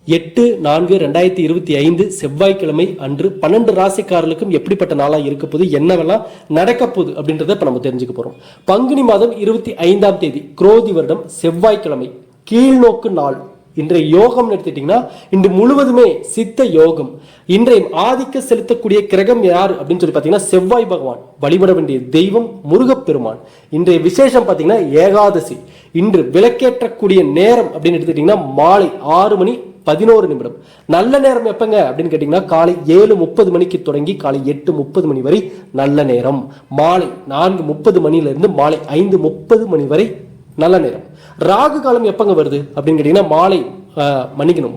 8/4/2025 செவ்வாய்க்கிழமை அன்று 12 ராசிக்காரர்களுக்கும் எப்படிப்பட்ட நாளாக இருக்க போது, என்னவெல்லாம் நடக்க போகுது அப்படின்றத இப்போ நம்ம தெரிஞ்சுக்க போறோம். பங்குனி மாதம் 25ஆம் தேதி குரோதி வருடம் செவ்வாய்க்கிழமை கீழ்நோக்கு நாள். இன்றைய யோகம் எடுத்துட்டீங்கன்னா இன்று முழுவதுமே சித்த யோகம். இன்றைய ஆதிக்க செலுத்தக்கூடிய கிரகம் யார் அப்படின்னு சொல்லி பார்த்தீங்கன்னா செவ்வாய் பகவான். வழிபட வேண்டிய தெய்வம் முருகப்பெருமான். இன்றைய விசேஷம் பார்த்தீங்கன்னா ஏகாதசி. இன்று விளக்கேற்றக்கூடிய நேரம் அப்படின்னு எடுத்துக்கிட்டீங்கன்னா மாலை 6:11. நல்ல நேரம் எப்பங்க அப்படின்னு கேட்டீங்கன்னா காலை 7:30 மணிக்கு தொடங்கி காலை 8:30 மணி வரை நல்ல நேரம். மாலை 4:30 மணியிலிருந்து மாலை 5:30 மணி வரை நல்ல நேரம். ராகு காலம் எப்பங்க வருது அப்படின்னு கேட்டீங்கன்னா மாலை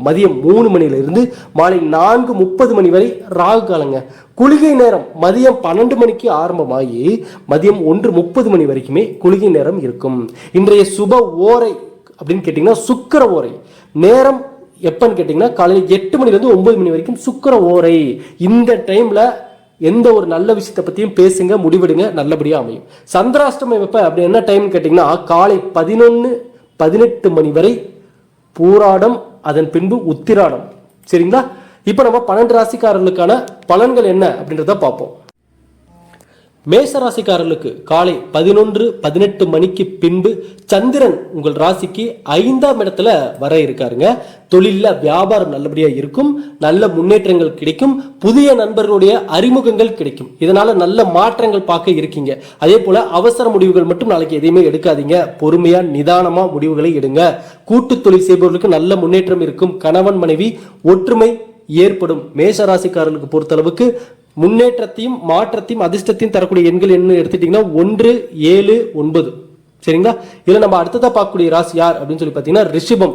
மதியம் 3 மணியிலிருந்து மாலை 4:30 மணி வரை ராகு காலங்க. குளிகை நேரம் மதியம் 12 மணிக்கு ஆரம்பமாகி மதியம் 1:30 மணி வரைக்குமே குளிகை நேரம் இருக்கும். இன்றைய சுப ஓரை அப்படின்னு கேட்டீங்கன்னா சுக்கிர ஓரை. நேரம் எப்பன்னு கேட்டீங்கன்னா காலையில் 8 மணிலேருந்து 9 மணி வரைக்கும் சுக்கிர ஓரை. இந்த டைம்ல எந்த ஒரு நல்ல விஷயத்தை பத்தியும் பேசுங்க, முடிவெடுங்க, நல்லபடியா அமையும். சந்திராஷ்டமம் எப்ப அப்படி என்ன டைம் கேட்டீங்கன்னா காலை 11:18 மணி வரை பூராடம், அதன் பின்பு உத்திராடம். சரிங்களா? இப்ப நம்ம 12 ராசிக்காரர்களுக்கான பலன்கள் என்ன அப்படின்றத பார்ப்போம். மேச ராசிக்காரர்களுக்கு காலை 11:18 மணிக்கு பின்பு சந்திரன் உங்கள் ராசிக்கு 5ஆம் இடத்துல வர இருக்காருங்க. தொழில வியாபாரம் நல்லபடியா இருக்கும், நல்ல முன்னேற்றங்கள் கிடைக்கும், புதிய நண்பர்களுடைய அறிமுகங்கள் கிடைக்கும். இதனால நல்ல மாற்றங்கள் பார்க்க இருக்கீங்க. அதே போல அவசர முடிவுகள் மட்டும் நாளைக்கு எதையுமே எடுக்காதீங்க. பொறுமையா நிதானமா முடிவுகளை எடுங்க. கூட்டு தொழில் செய்பவர்களுக்கு நல்ல முன்னேற்றம் இருக்கும். கணவன் மனைவி ஒற்றுமை ஏற்படும். மேச ராசிக்காரர்களுக்கு பொறுத்தளவுக்கு முன்னேற்றத்தையும் மாற்றத்தையும் அதிர்ஷ்டத்தையும் தரக்கூடிய எண்கள் என்ன எடுத்துட்டீங்கன்னா 1, 7, 9. சரிங்களா? இதுல நம்ம அடுத்ததா பார்க்கக்கூடிய ராசி யார் அப்படின்னு சொல்லி பார்த்தீங்கன்னா ரிஷபம்.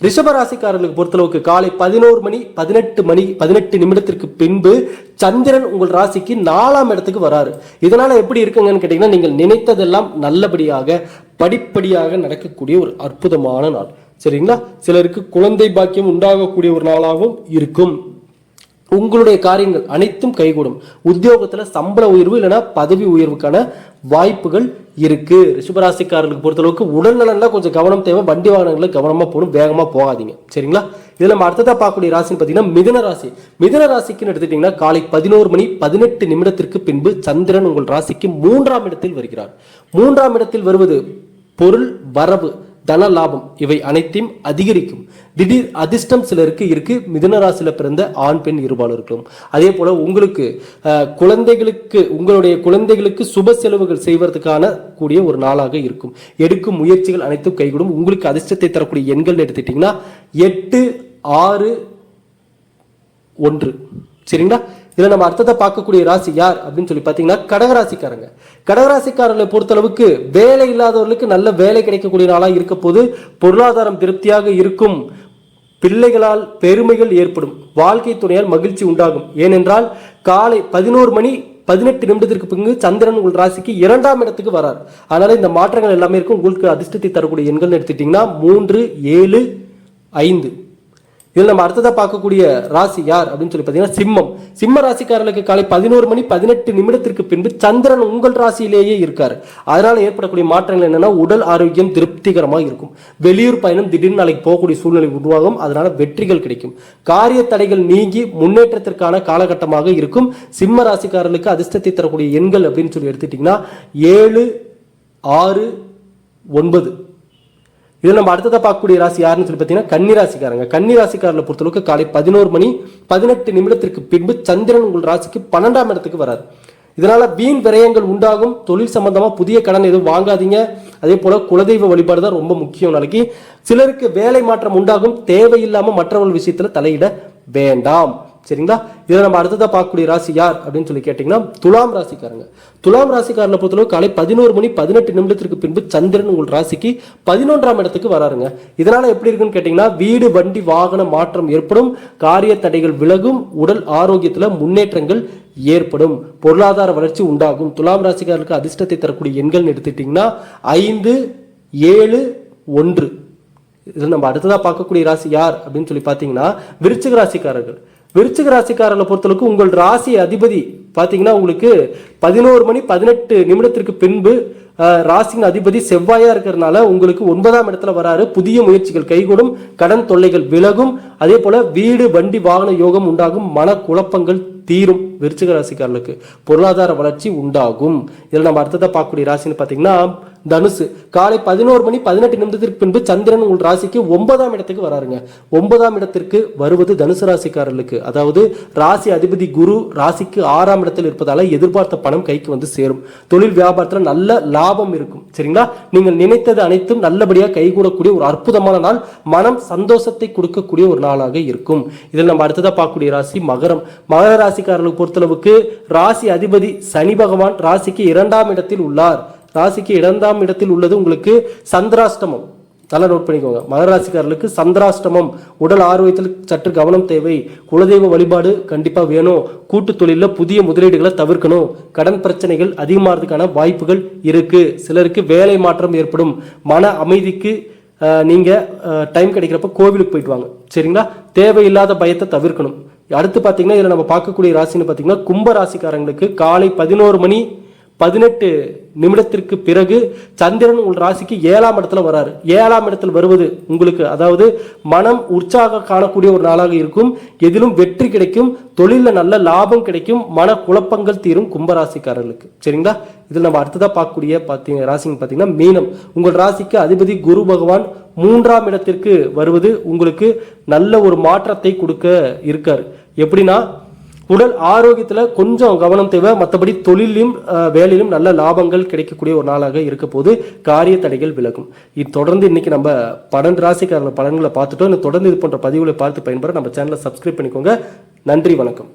ரிஷப ராசிக்காரர்களுக்கு பொறுத்தளவுக்கு காலை 11:18 பின்பு சந்திரன் உங்கள் ராசிக்கு 4ஆம் இடத்துக்கு வராரு. இதனால எப்படி இருக்குங்கன்னு கேட்டீங்கன்னா நீங்கள் நினைத்ததெல்லாம் நல்லபடியாக படிப்படியாக நடக்கக்கூடிய ஒரு அற்புதமான நாள். சரிங்களா? சிலருக்கு குழந்தை பாக்கியம் உண்டாகக்கூடிய ஒரு நாளாகவும் இருக்கும். உங்களுடைய காரியங்கள் அனைத்தும் கைகூடும். உத்தியோகத்துல சம்பள உயர்வு இல்லைன்னா பதவி உயர்வுக்கான வாய்ப்புகள் இருக்கு. ரிஷபராசிக்காரர்களுக்கு பொறுத்தளவுக்கு உடல் நலன்ல கொஞ்சம் கவனம் தேவை. வண்டி வாகனங்களை கவனமா போகணும், வேகமா போகாதீங்க. சரிங்களா? இதுல நம்ம அடுத்ததா பார்க்கக்கூடிய ராசின்னு பார்த்தீங்கன்னா மிதுன ராசி. மிதுன ராசிக்குன்னு எடுத்துட்டீங்கன்னா காலை 11:18 பின்பு சந்திரன் உங்கள் ராசிக்கு 3ஆம் இடத்தில் வருகிறார். 3ஆம் இடத்தில் வருவது பொருள் வரவு, தன லாபம் இவை அனைத்தையும் அதிகரிக்கும். திடீர் அதிர்ஷ்டம் சிலருக்கு இருக்கு. மிதுன ராசியில பிறந்த ஆண் பெண் இருபாலர்களும். அதே போல உங்களுக்கு உங்களுடைய குழந்தைகளுக்கு சுப செலவுகள் செய்வதற்கான கூடிய ஒரு நாளாக இருக்கும். எடுக்கும் முயற்சிகள் அனைத்தும் கைகூடும். உங்களுக்கு அதிர்ஷ்டத்தை தரக்கூடிய எண்கள் எடுத்துட்டீங்கன்னா 8, 6, 1. சரிங்களா? இதுல நம்ம அர்த்தத்தை பார்க்கக்கூடிய ராசி யார் அப்படின்னு சொல்லி பார்த்தீங்கன்னா கடகராசிக்காரங்க. கடகராசிக்காரர்களை பொறுத்தளவுக்கு வேலை இல்லாதவர்களுக்கு நல்ல வேலை கிடைக்கக்கூடிய நாளாக இருக்க போது பொருளாதாரம் திருப்தியாக இருக்கும். பிள்ளைகளால் பெருமைகள் ஏற்படும். வாழ்க்கை துணையால் மகிழ்ச்சி உண்டாகும். ஏனென்றால் காலை 11:18 பின்பு சந்திரன் உங்கள் ராசிக்கு 2ஆம் இடத்துக்கு வரார். அதனால இந்த மாற்றங்கள் எல்லாமே இருக்கும். உங்களுக்கு அதிர்ஷ்டத்தை தரக்கூடிய எண்கள் எடுத்துட்டீங்கன்னா 3, 7, 5. இதில் நம்ம அடுத்ததா பார்க்கக்கூடிய ராசி யார் அப்படின்னு சொல்லி பார்த்தீங்கன்னா சிம்மம். சிம்ம ராசிக்காரர்களுக்கு காலை 11:18 பின்பு சந்திரன் உங்கள் ராசியிலேயே இருக்காரு. அதனால ஏற்படக்கூடிய மாற்றங்கள் என்னன்னா உடல் ஆரோக்கியம் திருப்திகரமாக இருக்கும். வெளியூர் பயணம் திடீர்னு நாளைக்கு போகக்கூடிய சூழ்நிலை உருவாகும். அதனால வெற்றிகள் கிடைக்கும். காரிய தடைகள் நீங்கி முன்னேற்றத்திற்கான காலகட்டமாக இருக்கும். சிம்ம ராசிக்காரர்களுக்கு அதிர்ஷ்டத்தை தரக்கூடிய எண்கள் அப்படின்னு சொல்லி எடுத்துட்டீங்கன்னா 7, 6, 9. இதில் நம்ம அடுத்ததாக பார்க்கக்கூடிய ராசி யாருன்னு சொல்லி பார்த்தீங்கன்னா கன்னிராசிக்காரங்க. கன்னிராசிக்காரர்களை பொறுத்தளவுக்கு காலை 11:18 பின்பு சந்திரன் உங்கள் ராசிக்கு 12ஆம் இடத்துக்கு வராது. இதனால வீண் விரயங்கள் உண்டாகும். தொழில் சம்பந்தமா புதிய கடன் எதுவும் வாங்காதீங்க. அதே போல குலதெய்வ வழிபாடு தான் ரொம்ப முக்கியம். நாளைக்கு சிலருக்கு வேலை மாற்றம் உண்டாகும். தேவையில்லாம மற்றவர்கள் விஷயத்துல தலையிட வேண்டாம். சரிங்களா? இதில் நம்ம அடுத்ததா பார்க்கக்கூடிய ராசி யார் அப்படின்னு சொல்லி கேட்டீங்கன்னா துலாம் ராசிக்காரங்க. துலாம் ராசிக்காரனை பொறுத்தளவு காலை 11:18 பின்பு சந்திரன் உங்கள் ராசிக்கு 11ஆம் இடத்துக்கு வராருங்க. இதனால எப்படி இருக்குன்னு கேட்டீங்கன்னா வீடு, வண்டி, வாகன மாற்றம் ஏற்படும். காரிய தடைகள் விலகும். உடல் ஆரோக்கியத்துல முன்னேற்றங்கள் ஏற்படும். பொருளாதார வளர்ச்சி உண்டாகும். துலாம் ராசிக்காரர்களுக்கு அதிர்ஷ்டத்தை தரக்கூடிய எண்கள் எடுத்துட்டீங்கன்னா 5, 7, 1. இதில் நம்ம அடுத்ததா பார்க்கக்கூடிய ராசி யார் அப்படின்னு சொல்லி பார்த்தீங்கன்னா விருச்சிக ராசிக்காரர்கள். விருச்சிக ராசிக்காரர்களை பொறுத்தளவுக்கு உங்கள் ராசி அதிபதி பார்த்தீங்கன்னா உங்களுக்கு 11:18 பின்பு ராசியின் அதிபதி செவ்வாயா இருக்கிறதுனால உங்களுக்கு 9ஆம் இடத்துல வராரு. புதிய முயற்சிகள் கைகூடும், கடன் தொல்லைகள் விலகும், அதே போல வீடு வண்டி வாகன யோகம் உண்டாகும், மன குழப்பங்கள் தீரும். விருச்சிக ராசிக்காரர்களுக்கு பொருளாதார வளர்ச்சி உண்டாகும். இதில் நம்ம அடுத்ததை பார்க்கக்கூடிய ராசின்னு பார்த்தீங்கன்னா தனுசு. காலை 11:18 பின்பு சந்திரன் உங்கள் ராசிக்கு 9ஆம் இடத்துக்கு வராருங்க. 9ஆம் இடத்திற்கு வருவது தனுசு ராசிக்காரர்களுக்கு, அதாவது ராசி அதிபதி குரு ராசிக்கு 6ஆம் இடத்தில் இருப்பதால எதிர்பார்த்த பணம் கைக்கு வந்து சேரும். தொழில் வியாபாரத்தில் நல்ல லாபம் இருக்கும். சரிங்களா? நீங்கள் நினைத்தது அனைத்தும் நல்லபடியாக கைகூடக்கூடிய ஒரு அற்புதமான நாள், மனம் சந்தோஷத்தை கொடுக்கக்கூடிய ஒரு நாளாக இருக்கும். இதில் நம்ம அடுத்ததாக பார்க்கக்கூடிய ராசி மகரம். மகர ராசிக்காரர்களுக்கு பொறுத்தளவுக்கு ராசி அதிபதி சனி பகவான் ராசிக்கு 2ஆம் இடத்தில் உள்ளார். ராசிக்கு 2ஆம் இடத்தில் உள்ளது உங்களுக்கு சந்திராஷ்டமம். நல்லா நோட் பண்ணிக்கோங்க. மகர ராசிக்காரர்களுக்கு சந்திராஷ்டமம். உடல் ஆரோக்கியத்தில் சற்று கவனம் தேவை. குலதெய்வ வழிபாடு கண்டிப்பா வேணும். கூட்டு தொழில புதிய முதலீடுகளை தவிர்க்கணும். கடன் பிரச்சனைகள் அதிகமாகிறதுக்கான வாய்ப்புகள் இருக்கு. சிலருக்கு வேலை மாற்றம் ஏற்படும். மன அமைதிக்கு நீங்க டைம் கிடைக்கிறப்ப கோவிலுக்கு போயிட்டு வாங்க. சரிங்களா? தேவையில்லாத பயத்தை தவிர்க்கணும். அடுத்து பார்த்தீங்கன்னா இதில் நம்ம பார்க்கக்கூடிய ராசின்னு பார்த்தீங்கன்னா கும்ப ராசிக்காரங்களுக்கு காலை 11:18 பிறகு சந்திரன் உங்கள் ராசிக்கு 7ஆம் இடத்துல வராரு. 7ஆம் இடத்தில் வருவது உங்களுக்கு அதாவது மனம் உற்சாகம் காணக்கூடிய ஒரு நாளாக இருக்கும். எதிலும் வெற்றி கிடைக்கும், தொழிலில் நல்ல லாபம் கிடைக்கும், மன குழப்பங்கள் தீரும் கும்பராசிக்காரர்களுக்கு. சரிங்களா? இதில் நம்ம அடுத்ததாக பார்க்கக்கூடிய ராசின்னு பார்த்தீங்கன்னா மீனம். உங்கள் ராசிக்கு அதிபதி குரு பகவான் 3ஆம் இடத்திற்கு வருவது உங்களுக்கு நல்ல ஒரு மாற்றத்தை கொடுக்க இருக்காரு. எப்படின்னா உடல் ஆரோக்கியத்தில் கொஞ்சம் கவனம் தேவை. மற்றபடி தொழிலும் வேலையிலும் நல்ல லாபங்கள் கிடைக்கக்கூடிய ஒரு நாளாக இருக்க போது காரிய தடைகள் விலகும். இது தொடர்ந்து இன்னைக்கு நம்ம 12 ராசிக்காரங்க பலன்களை பார்த்துட்டோம். தொடர்ந்து இது போன்ற பதிவுகளை பார்த்து பயன்பெற நம்ம சேனலை சப்ஸ்கிரைப் பண்ணிக்கோங்க. நன்றி, வணக்கம்.